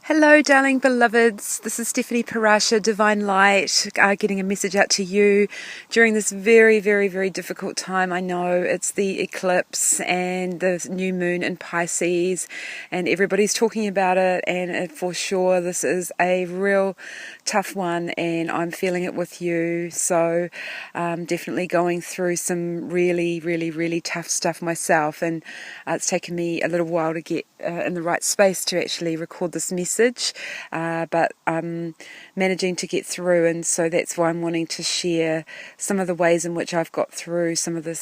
Hello, darling beloveds. This is Stephanie Parasha, Divine Light, getting a message out to you during this very, very, very difficult time. I know it's the eclipse and the new moon in Pisces, and everybody's talking about it. And for sure, this is a real tough one, and I'm feeling it with you. So, definitely going through some really, really, really tough stuff myself, and it's taken me a little while to get in the right space to actually record this message, but I'm managing to get through, and so that's why I'm wanting to share some of the ways in which I've got through some of the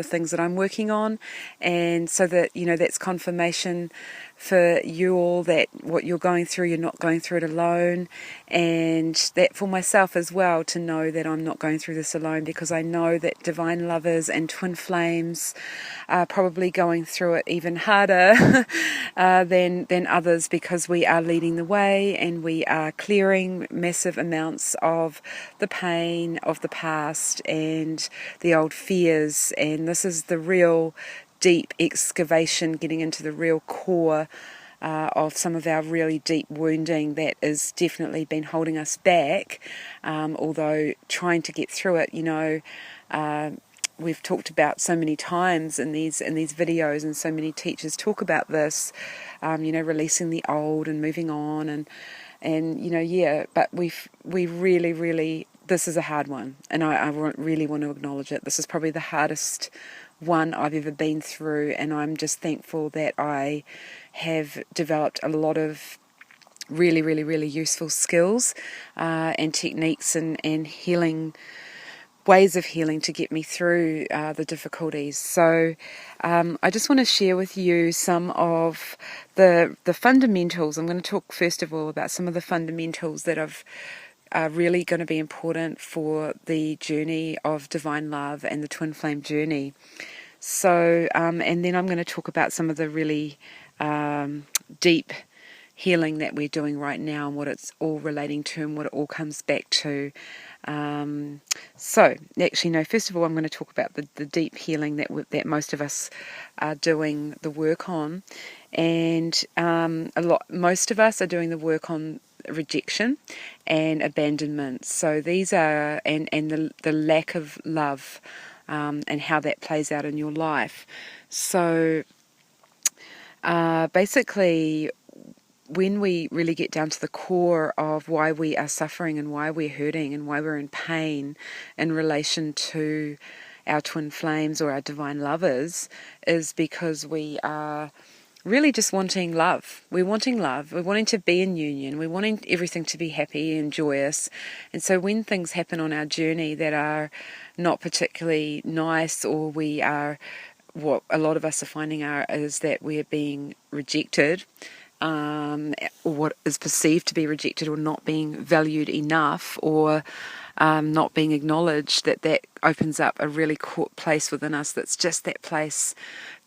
things that I'm working on, and so that that's confirmation for you all that what you're going through, you're not going through it alone, and that for myself as well, to know that I'm not going through this alone, because I know that divine lovers and twin flames are probably going through it even harder than others, because we are leading the way and we are clearing massive amounts of the pain of the past and the old fears, and this is the real deep excavation, getting into the real core of some of our really deep wounding that has definitely been holding us back, although trying to get through it, we've talked about so many times in these videos, and so many teachers talk about this, releasing the old and moving on, but we really, this is a hard one, and I really want to acknowledge it. This is probably the hardest one I've ever been through, and I'm just thankful that I have developed a lot of really, really, really useful skills and techniques and healing ways of healing to get me through the difficulties. So I just want to share with you some of the fundamentals. I'm going to talk first of all about some of the fundamentals that are really going to be important for the journey of divine love and the twin flame journey. So and then I'm going to talk about some of the really deep healing that we're doing right now, and what it's all relating to, and what it all comes back to. First of all, I'm going to talk about the deep healing that most of us are doing the work on, and most of us are doing the work on rejection and abandonment. So these are and the lack of love, and how that plays out in your life. So basically, when we really get down to the core of why we are suffering and why we're hurting and why we're in pain in relation to our twin flames or our divine lovers, is because we are really just wanting love. We're wanting love. We're wanting to be in union. We're wanting everything to be happy and joyous. And so when things happen on our journey that are not particularly nice, or we are, what a lot of us are finding is that we're being rejected, or what is perceived to be rejected, or not being valued enough, or not being acknowledged, that opens up a really caught place within us that's just that place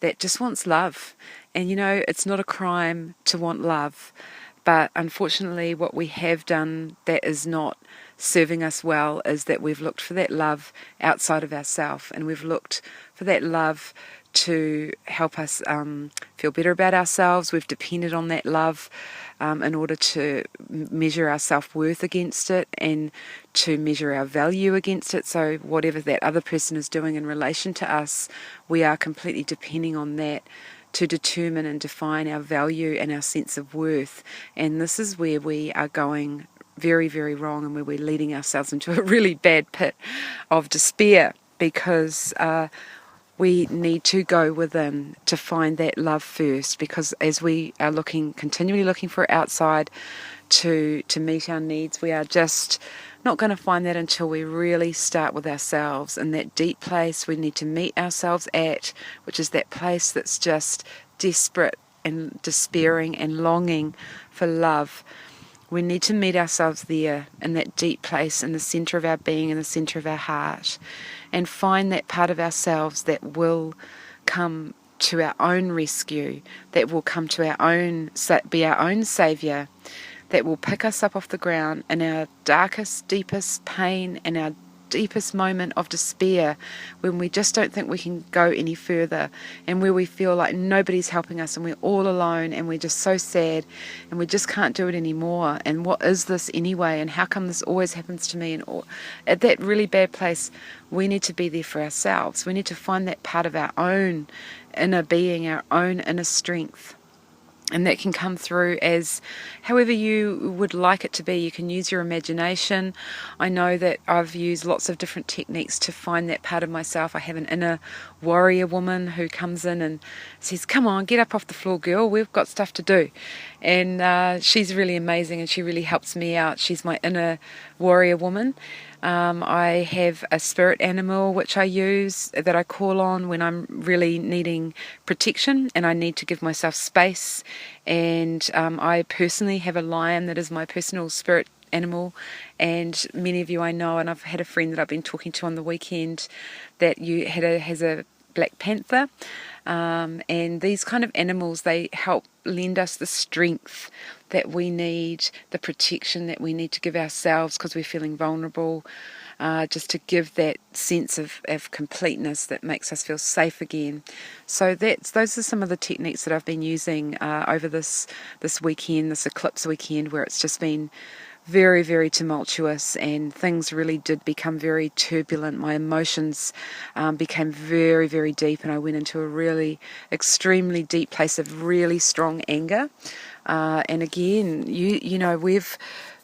that just wants love. And it's not a crime to want love, but unfortunately what we have done that is not serving us well is that we've looked for that love outside of ourselves, and we've looked for that love to help us feel better about ourselves. We've depended on that love in order to measure our self-worth against it, and to measure our value against it. So whatever that other person is doing in relation to us, we are completely depending on that to determine and define our value and our sense of worth. And this is where we are going very, very wrong, and where we're leading ourselves into a really bad pit of despair, because we need to go within to find that love first, because as we are continually looking for it outside to meet our needs, we are just not going to find that until we really start with ourselves. And that deep place we need to meet ourselves at, which is that place that's just desperate and despairing and longing for love. We need to meet ourselves there, in that deep place, in the centre of our being, in the centre of our heart, and find that part of ourselves that will come to our own rescue, that will come to be our own saviour, that will pick us up off the ground in our darkest, deepest pain and our deepest moment of despair, when we just don't think we can go any further, and where we feel like nobody's helping us and we're all alone and we're just so sad and we just can't do it anymore, and what is this anyway, and how come this always happens to me, and at that really bad place, we need to be there for ourselves. We need to find that part of our own inner being, our own inner strength. And that can come through as however you would like it to be. You can use your imagination. I know that I've used lots of different techniques to find that part of myself. I have an inner warrior woman who comes in and says, "Come on, get up off the floor, girl. We've got stuff to do." And she's really amazing, and she really helps me out. She's my inner warrior woman. I have a spirit animal which I use, that I call on when I'm really needing protection and I need to give myself space. And I personally have a lion that is my personal spirit animal, and many of you I know, and I've had a friend that I've been talking to on the weekend that has a black panther. And these kind of animals, they help lend us the strength that we need, the protection that we need to give ourselves because we're feeling vulnerable, just to give that sense of completeness that makes us feel safe again. So those are some of the techniques that I've been using over this weekend, this eclipse weekend, where it's just been very, very tumultuous and things really did become very turbulent. My emotions became very, very deep, and I went into a really extremely deep place of really strong anger. And again, you know, we've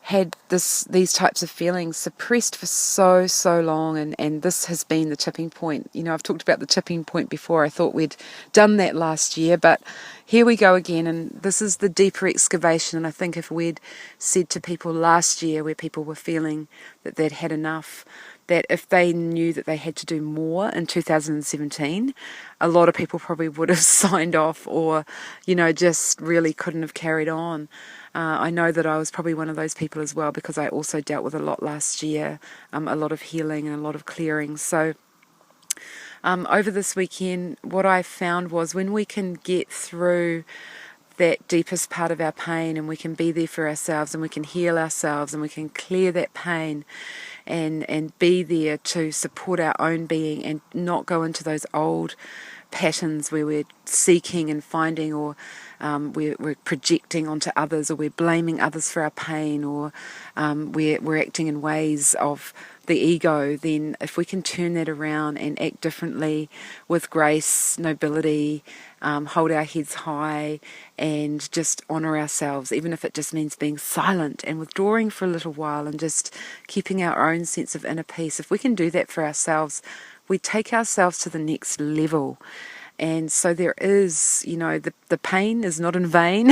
had these types of feelings suppressed for so long, and this has been the tipping point. You know, I've talked about the tipping point before. I thought we'd done that last year, but here we go again, and this is the deeper excavation. And I think if we'd said to people last year, where people were feeling that they'd had enough, that if they knew that they had to do more in 2017, a lot of people probably would have signed off, or, you know, just really couldn't have carried on. I know that I was probably one of those people as well, because I also dealt with a lot last year, a lot of healing and a lot of clearing. So over this weekend, what I found was when we can get through that deepest part of our pain, and we can be there for ourselves, and we can heal ourselves, and we can clear that pain and be there to support our own being, and not go into those old patterns where we're seeking and finding, or we're projecting onto others, or we're blaming others for our pain, or we're acting in ways of the ego. Then if we can turn that around and act differently with grace, nobility, hold our heads high, and just honour ourselves, even if it just means being silent and withdrawing for a little while and just keeping our own sense of inner peace. If we can do that for ourselves, we take ourselves to the next level. And so there is, you know, the pain is not in vain,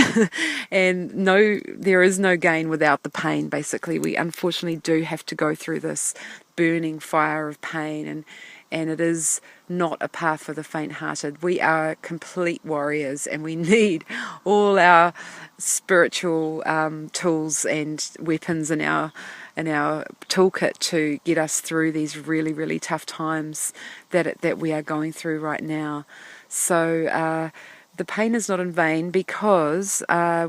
and there is no gain without the pain. Basically, we unfortunately do have to go through this burning fire of pain, and it is not a path for the faint-hearted. We are complete warriors, and we need all our spiritual tools and weapons in our toolkit to get us through these really, really tough times that we are going through right now. So the pain is not in vain, because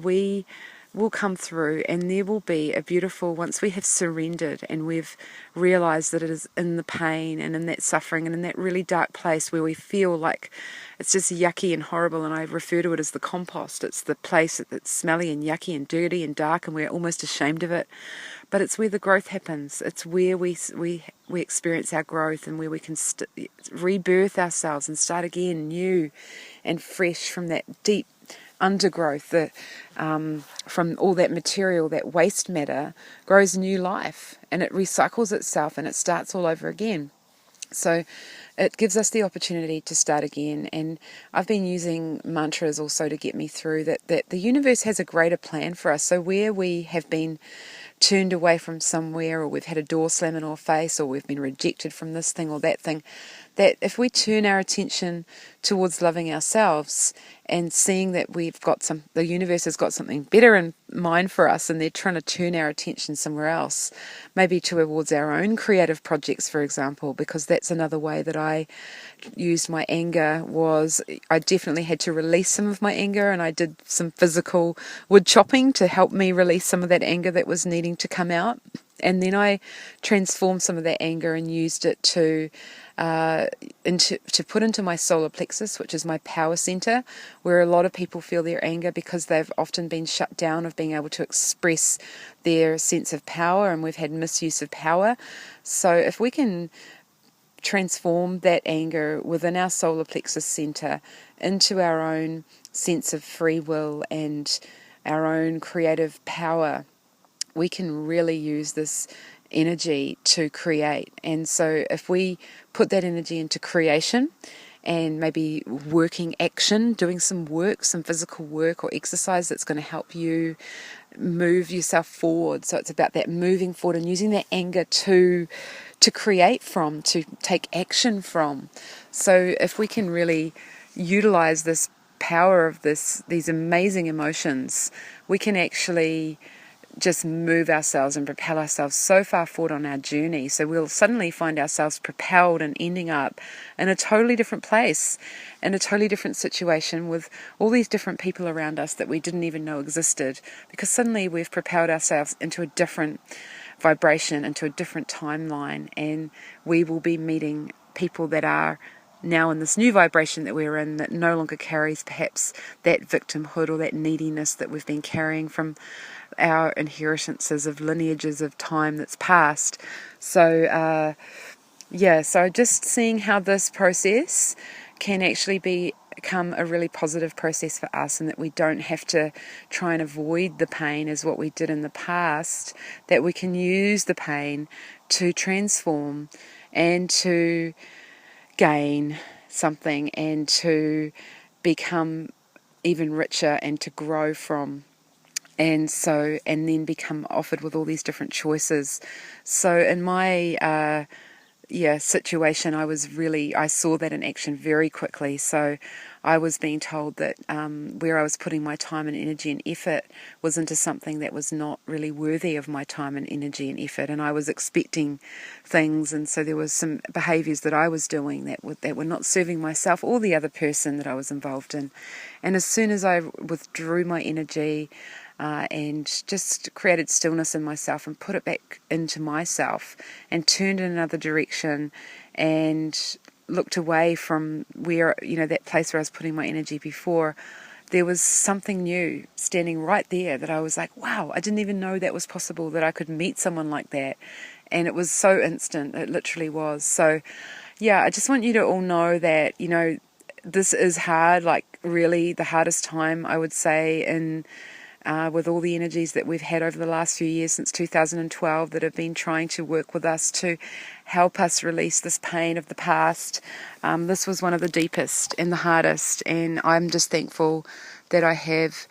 we will come through, and there will be a beautiful, once we have surrendered and we've realised that it is in the pain and in that suffering and in that really dark place where we feel like it's just yucky and horrible, and I refer to it as the compost. It's the place that's smelly and yucky and dirty and dark, and we're almost ashamed of it. But it's where the growth happens. It's where we experience our growth, and where we can rebirth ourselves and start again new and fresh from that deep undergrowth. From all that material, that waste matter, grows new life, and it recycles itself, and it starts all over again. So it gives us the opportunity to start again. And I've been using mantras also to get me through that the universe has a greater plan for us. So where we have been turned away from somewhere, or we've had a door slam in our face, or we've been rejected from this thing or that thing, that if we turn our attention towards loving ourselves and seeing that the universe has got something better in mind for us, and they're trying to turn our attention somewhere else, maybe towards our own creative projects, for example, because that's another way that I used my anger. Was I definitely had to release some of my anger, and I did some physical wood chopping to help me release some of that anger that was needing to come out. And then I transformed some of that anger and used it to put into my solar plexus, which is my power center, where a lot of people feel their anger because they've often been shut down of being able to express their sense of power, and we've had misuse of power. So if we can transform that anger within our solar plexus center into our own sense of free will and our own creative power, we can really use this energy to create. And so if we put that energy into creation and maybe working action, doing some work, some physical work or exercise that's going to help you move yourself forward. So it's about that moving forward and using that anger to create from, to take action from. So if we can really utilize this power of these amazing emotions, we can actually just move ourselves and propel ourselves so far forward on our journey. So we'll suddenly find ourselves propelled and ending up in a totally different place, in a totally different situation with all these different people around us that we didn't even know existed, because suddenly we've propelled ourselves into a different vibration, into a different timeline, and we will be meeting people that are now in this new vibration that we're in, that no longer carries perhaps that victimhood or that neediness that we've been carrying from our inheritances of lineages of time that's past. So so just seeing how this process can actually become a really positive process for us, and that we don't have to try and avoid the pain as what we did in the past, that we can use the pain to transform and to gain something and to become even richer and to grow from. And then become offered with all these different choices. So in my situation, I saw that in action very quickly. So I was being told that where I was putting my time and energy and effort was into something that was not really worthy of my time and energy and effort, and I was expecting things, and so there was some behaviours that I was doing that were not serving myself or the other person that I was involved in. And as soon as I withdrew my energy, and just created stillness in myself and put it back into myself and turned in another direction and looked away from where, that place where I was putting my energy before, there was something new standing right there that I was like, wow, I didn't even know that was possible, that I could meet someone like that. And it was so instant, it literally was. So yeah, I just want you to all know that, this is hard, like really the hardest time, I would say, in with all the energies that we've had over the last few years since 2012 that have been trying to work with us to help us release this pain of the past. This was one of the deepest and the hardest, and I'm just thankful that I have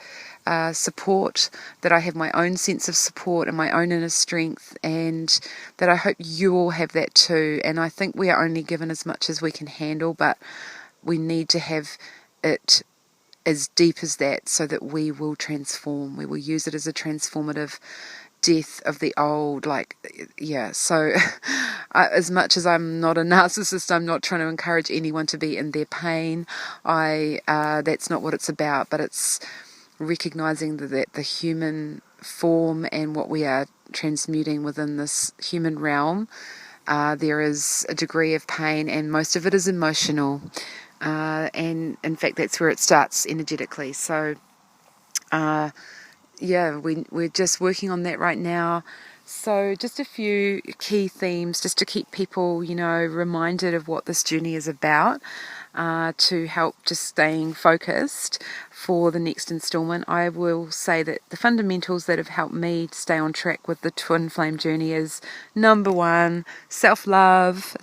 support, that I have my own sense of support and my own inner strength, and that I hope you all have that too. And I think we are only given as much as we can handle, but we need to have it as deep as that so that we will transform. We will use it as a transformative death of the old. So as much as I'm not a narcissist, I'm not trying to encourage anyone to be in their pain. That's not what it's about, but it's recognizing that the human form and what we are transmuting within this human realm, there is a degree of pain, and most of it is emotional. And in fact, that's where it starts energetically. So, we're just working on that right now. So just a few key themes just to keep people, reminded of what this journey is about, to help just staying focused for the next installment. I will say that the fundamentals that have helped me to stay on track with the twin flame journey is, number one, self-love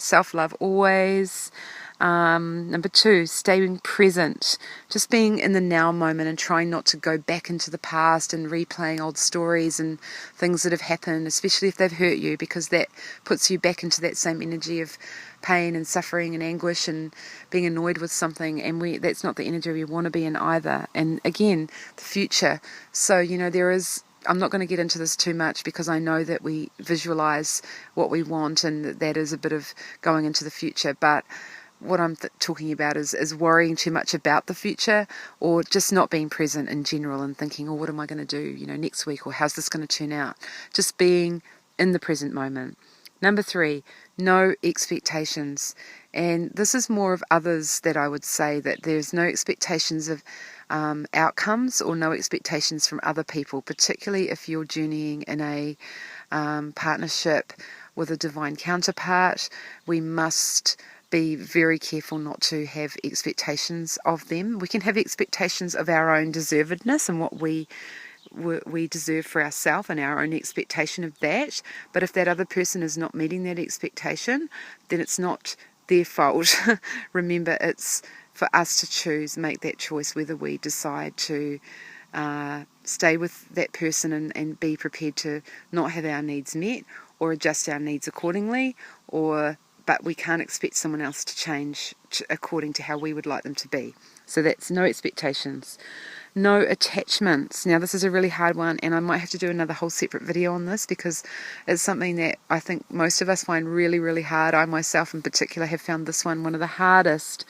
always. Number two, staying present, just being in the now moment and trying not to go back into the past and replaying old stories and things that have happened, especially if they've hurt you, because that puts you back into that same energy of pain and suffering and anguish and being annoyed with something, and that's not the energy we want to be in either. And again, the future. So, I'm not going to get into this too much because I know that we visualize what we want, and that is a bit of going into the future, but what I'm talking about is worrying too much about the future, or just not being present in general and thinking, what am I going to do, next week, or how's this going to turn out? Just being in the present moment. Number 3, no expectations. And this is more of others that I would say that there's no expectations of outcomes or no expectations from other people, particularly if you're journeying in a partnership with a divine counterpart. We must be very careful not to have expectations of them. We can have expectations of our own deservedness and what we deserve for ourselves and our own expectation of that. But if that other person is not meeting that expectation, then it's not their fault. Remember, it's for us to choose, make that choice whether we decide to stay with that person and be prepared to not have our needs met or adjust our needs accordingly, but we can't expect someone else to change according to how we would like them to be. So that's no expectations. No attachments. Now this is a really hard one, and I might have to do another whole separate video on this because it's something that I think most of us find really, really hard. I myself in particular have found this one of the hardest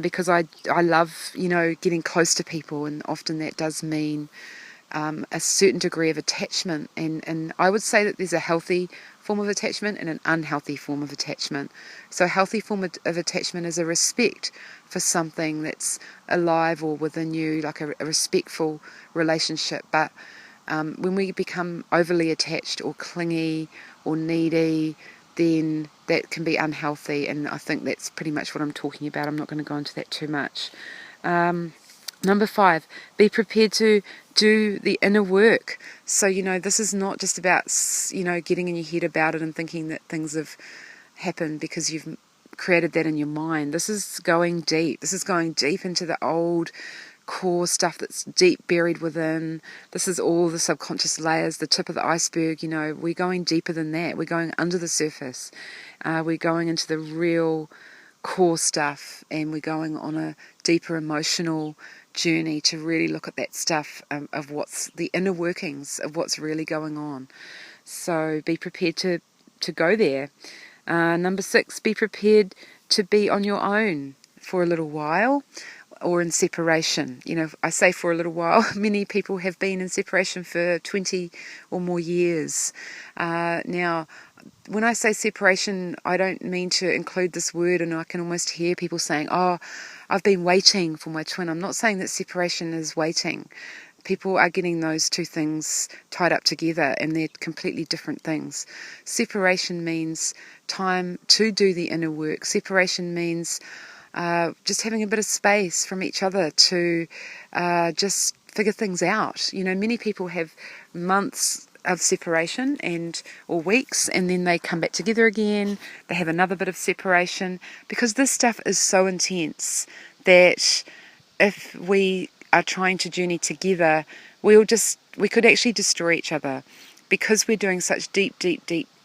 because I love, getting close to people, and often that does mean a certain degree of attachment, and I would say that there's a healthy form of attachment and an unhealthy form of attachment. So a healthy form of attachment is a respect for something that's alive or within you, like a respectful relationship. But when we become overly attached or clingy or needy, then that can be unhealthy, and I think that's pretty much what I'm talking about. I'm not going to go into that too much. Number 5, be prepared to do the inner work. So, this is not just about, getting in your head about it and thinking that things have happened because you've created that in your mind. This is going deep. This is going deep into the old core stuff that's deep buried within. This is all the subconscious layers, the tip of the iceberg. We're going deeper than that. We're going under the surface. We're going into the real core stuff, and we're going on a deeper emotional journey to really look at that stuff of what's the inner workings of what's really going on. So be prepared to go there. Number 6, be prepared to be on your own for a little while or in separation. I say for a little while, many people have been in separation for 20 or more years. Now, when I say separation, I don't mean to include this word, and I can almost hear people saying, oh, I've been waiting for my twin. I'm not saying that separation is waiting. People are getting those two things tied up together, and they're completely different things. Separation means time to do the inner work. Separation means just having a bit of space from each other to just figure things out. Many people have months of separation or weeks, and then they come back together again. They have another bit of separation, because this stuff is so intense that if we are trying to journey together, we could actually destroy each other, because we're doing such deep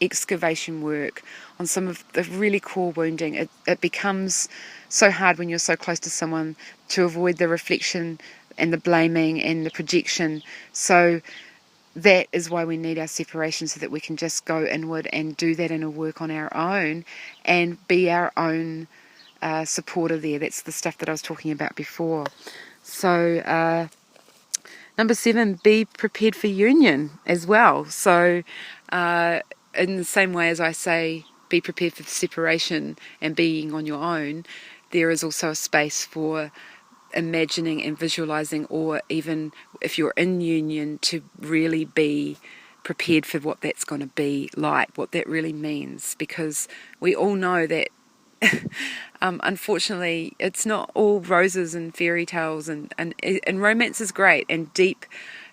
excavation work on some of the really core wounding. It becomes so hard when you're so close to someone to avoid the reflection and the blaming and the projection. So that is why we need our separation, so that we can just go inward and do that inner work on our own and be our own supporter there. That's the stuff that I was talking about before. So number 7, be prepared for union as well. So in the same way as I say be prepared for separation and being on your own, there is also a space for imagining and visualizing, or even if you're in union, to really be prepared for what that's going to be like, what that really means, because we all know that unfortunately it's not all roses and fairy tales, and romance is great, and deep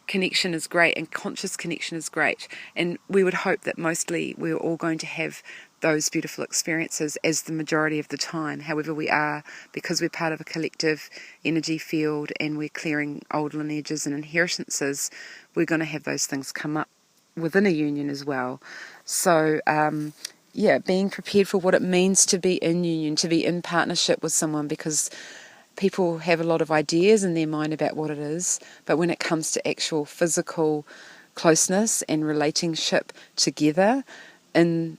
connection is great, and conscious connection is great, and we would hope that mostly we're all going to have those beautiful experiences as the majority of the time. However, we are, because we're part of a collective energy field and we're clearing old lineages and inheritances, we're going to have those things come up within a union as well. So being prepared for what it means to be in union, to be in partnership with someone, because people have a lot of ideas in their mind about what it is, but when it comes to actual physical closeness and relationship together in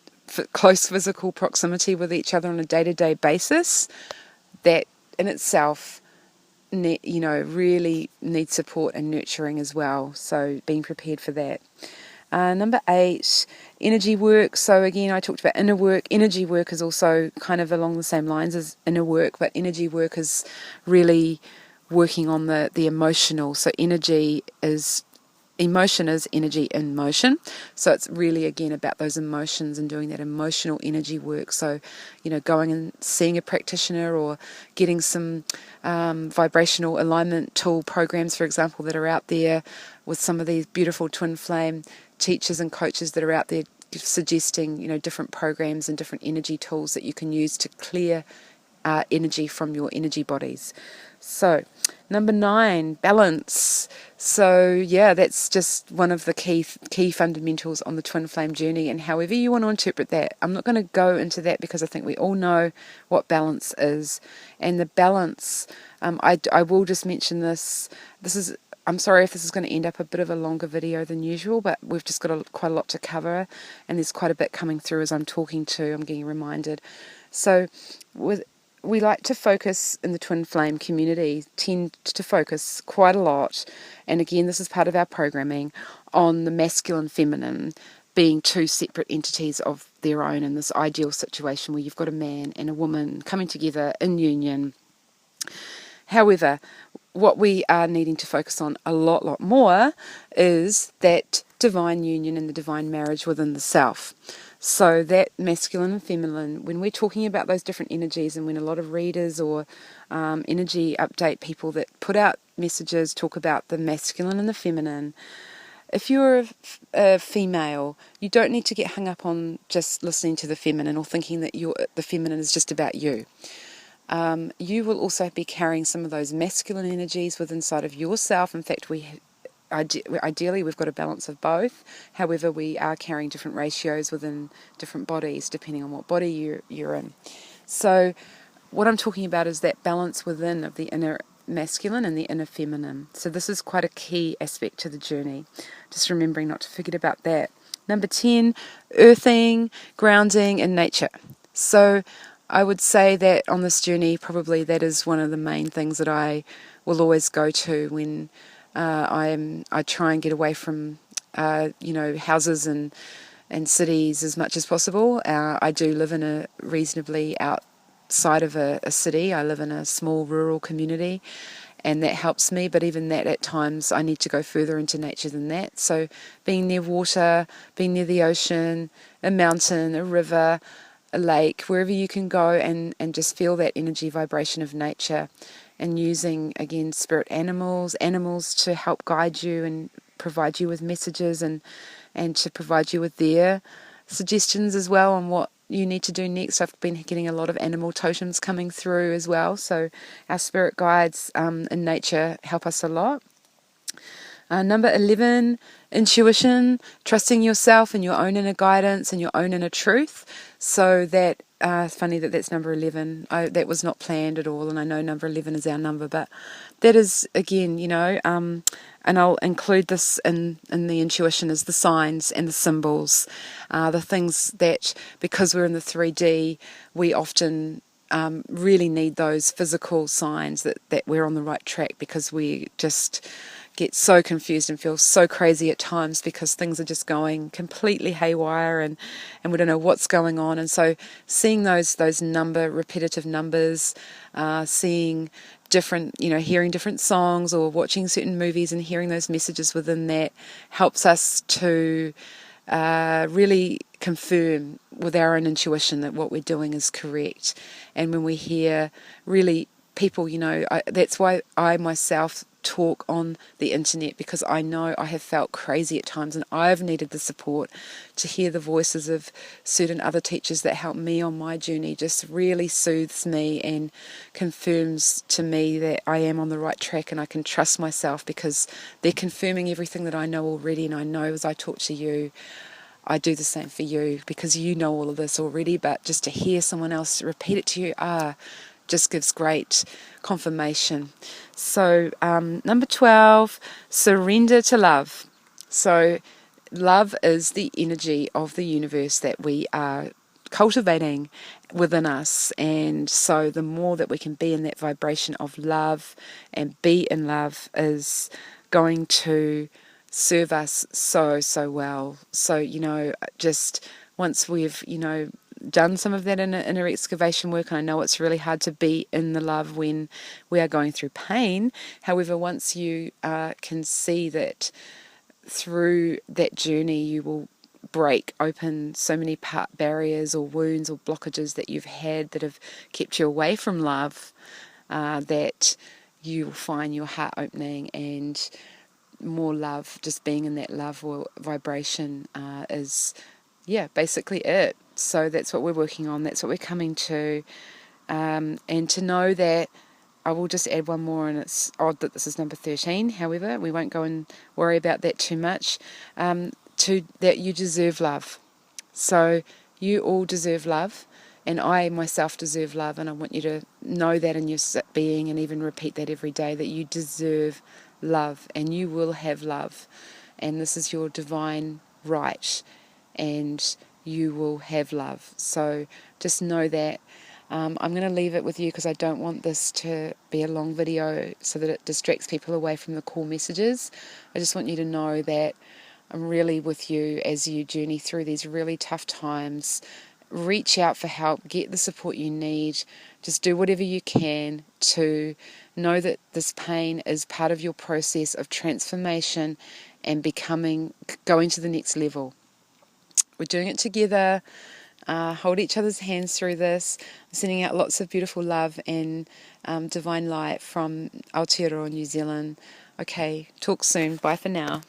close physical proximity with each other on a day-to-day basis, that in itself really needs support and nurturing as well. So being prepared for that. Number 8, energy work. So again, I talked about inner work. Energy work is also kind of along the same lines as inner work, but energy work is really working on the emotional. So emotion is energy in motion. So it's really, again, about those emotions and doing that emotional energy work. So, going and seeing a practitioner or getting some vibrational alignment tool programs, for example, that are out there with some of these beautiful twin flame teachers and coaches that are out there suggesting, different programs and different energy tools that you can use to clear energy from your energy bodies. So, number 9, balance. So, yeah, that's just one of the key fundamentals on the twin flame journey, and however you want to interpret that. I'm not going to go into that because I think we all know what balance is. And the balance, I will just mention this. I'm sorry if this is going to end up a bit of a longer video than usual, but we've just got quite a lot to cover, and there's quite a bit coming through as I'm talking to. I'm getting reminded. So, we like to focus in the twin flame community, tend to focus quite a lot, and again, this is part of our programming, on the masculine feminine being two separate entities of their own in this ideal situation where you've got a man and a woman coming together in union. However, what we are needing to focus on a lot more is that divine union and the divine marriage within the self. So that masculine and feminine, when we're talking about those different energies, and when a lot of readers or energy update people that put out messages talk about the masculine and the feminine, if you're a female, you don't need to get hung up on just listening to the feminine or thinking that the feminine is just about you. You will also be carrying some of those masculine energies within inside of yourself. In fact, ideally we've got a balance of both. However, we are carrying different ratios within different bodies depending on what body you're in. So what I'm talking about is that balance within of the inner masculine and the inner feminine. So this is quite a key aspect to the journey. Just remembering not to forget about that. Number 10, earthing, grounding, and nature. So I would say that on this journey, probably that is one of the main things that I will always go to when I try and get away from houses and cities as much as possible. I do live in a reasonably outside of a city. I live in a small rural community, and that helps me, but even that at times I need to go further into nature than that. So being near water, being near the ocean, a mountain, a river, a lake, wherever you can go and just feel that energy vibration of nature, and using, again, spirit animals to help guide you and provide you with messages and to provide you with their suggestions as well on what you need to do next. I've been getting a lot of animal totems coming through as well, so our spirit guides in nature help us a lot. Number 11, intuition, trusting yourself and your own inner guidance and your own inner truth. So that, funny that that's number 11. That was not planned at all, and I know number 11 is our number, but that is, again, and I'll include this in the intuition as the signs and the symbols, the things that, because we're in the 3D, we often really need those physical signs that we're on the right track, because we just get so confused and feel so crazy at times because things are just going completely haywire and we don't know what's going on. And so seeing those repetitive numbers, seeing different, hearing different songs or watching certain movies and hearing those messages within that helps us to really confirm with our own intuition that what we're doing is correct. And when we hear really people, that's why I myself talk on the internet, because I know I have felt crazy at times and I've needed the support. To hear the voices of certain other teachers that help me on my journey just really soothes me and confirms to me that I am on the right track and I can trust myself, because they're confirming everything that I know already. And I know as I talk to you, I do the same for you, because you know all of this already, but just to hear someone else repeat it to you, just gives great confirmation. So number 12, surrender to love. So love is the energy of the universe that we are cultivating within us, and so the more that we can be in that vibration of love and be in love is going to serve us so, so well. So, just once we've, done some of that inner excavation work, and I know it's really hard to be in the love when we are going through pain. However, once you can see that through that journey, you will break open so many barriers or wounds or blockages that you've had that have kept you away from love, that you will find your heart opening and more love. Just being in that love or vibration is, basically it. So that's what we're working on. That's what we're coming to. And to know that, I will just add one more, and it's odd that this is number 13. However, we won't go and worry about that too much. That you deserve love. So you all deserve love, and I myself deserve love, and I want you to know that in your being, and even repeat that every day, that you deserve love, and you will have love, and this is your divine right, and you will have love. So just know that. I'm going to leave it with you because I don't want this to be a long video so that it distracts people away from the core messages. I just want you to know that I'm really with you as you journey through these really tough times. Reach out for help, get the support you need, just do whatever you can to know that this pain is part of your process of transformation and going to the next level. We're doing it together. Hold each other's hands through this. I'm sending out lots of beautiful love and divine light from Aotearoa, New Zealand. Okay, talk soon. Bye for now.